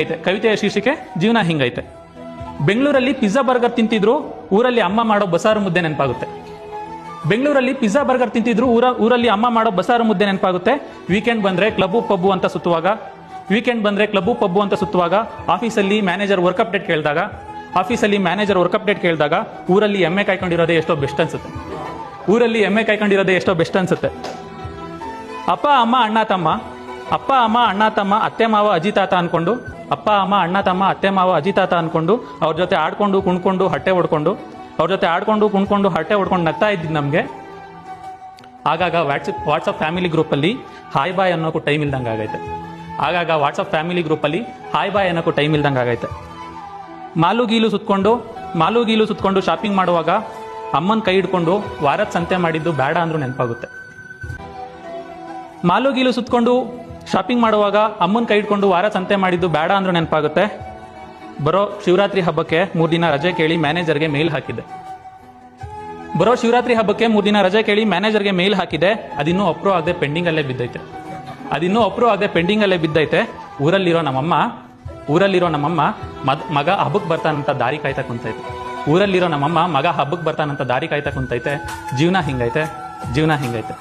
ಐತೆ ಕವಿತೆಯ ಶೀರ್ಷಿಕೆ ಜೀವನ ಹಿಂಗೈತೆ. ಬೆಂಗಳೂರಲ್ಲಿ ಪಿಜ್ಜಾ ಬರ್ಗರ್ ತಿಂತಿದ್ರು, ಊರಲ್ಲಿ ಅಮ್ಮ ಮಾಡೋ ಬಸಾರು ಮುದ್ದೆ ನೆನಪಾಗುತ್ತೆ. ಬೆಂಗಳೂರಲ್ಲಿ ಪಿಜ್ಜಾ ಬರ್ಗರ್ ತಿಂತಿದ್ರು, ಊರಲ್ಲಿ ಅಮ್ಮ ಮಾಡೋ ಬಸಾರು ಮುದ್ದೆ ನೆನಪಾಗುತ್ತೆ. ವೀಕೆಂಡ್ ಬಂದ್ರೆ ಕ್ಲಬ್ಬು ಪಬ್ಬು ಅಂತ ಸುತ್ತುವಾಗ ಆಫೀಸಲ್ಲಿ ಮ್ಯಾನೇಜರ್ ವರ್ಕ್ ಅಪ್ಡೇಟ್ ಕೇಳಿದಾಗ ಊರಲ್ಲಿ ಎಮ್ಮೆ ಕಾಯ್ಕೊಂಡಿರೋದೇ ಎಷ್ಟೋ ಬೆಸ್ಟ್ ಅನ್ಸುತ್ತೆ. ಅಪ್ಪ ಅಮ್ಮ ಅಣ್ಣ ತಮ್ಮ ಅತ್ತೆ ಮಾವ ಅಜ್ಜಿ ತಾತ ಅನ್ಕೊಂಡು ಅವ್ರ ಜೊತೆ ಆಡ್ಕೊಂಡು ಕುಣ್ಕೊಂಡು ಹಟ್ಟೆ ಹೊಡ್ಕೊಂಡು ನಗ್ತಾ ಇದ್ದಿದ್ದು ನಮಗೆ ಆಗಾಗ ವಾಟ್ಸಪ್ ಫ್ಯಾಮಿಲಿ ಗ್ರೂಪಲ್ಲಿ ಹಾಯ್ ಬಾಯ್ ಅನ್ನೋಕ್ಕೂ ಟೈಮ್ ಇಲ್ದಂಗೆ ಆಗೈತೆ. ಮಾಲು ಗೀಲು ಸುತ್ಕೊಂಡು ಶಾಪಿಂಗ್ ಮಾಡುವಾಗ ಅಮ್ಮನ ಕೈ ಹಿಡ್ಕೊಂಡು ವಾರದ ಸಂತೆ ಮಾಡಿದ್ದು ಬೇಡ ಅಂದ್ರೂ ನೆನಪಾಗುತ್ತೆ. ಬರೋ ಶಿವರಾತ್ರಿ ಹಬ್ಬಕ್ಕೆ 3 ದಿನ ರಜೆ ಕೇಳಿ ಮ್ಯಾನೇಜರ್ಗೆ ಮೇಲ್ ಹಾಕಿದೆ. ಅದಿನ್ನೂ ಅಪ್ರೂವ್ ಆಗದೆ ಪೆಂಡಿಂಗಲ್ಲೇ ಬಿದ್ದೈತೆ. ಊರಲ್ಲಿರೋ ನಮ್ಮಮ್ಮ ಮಗ ಹಬ್ಬಕ್ಕೆ ಬರ್ತಾನಂತ ದಾರಿ ಕಾಯ್ತಾ ಕುಂತೈತೆ. ಜೀವನ ಹಿಂಗೈತೆ.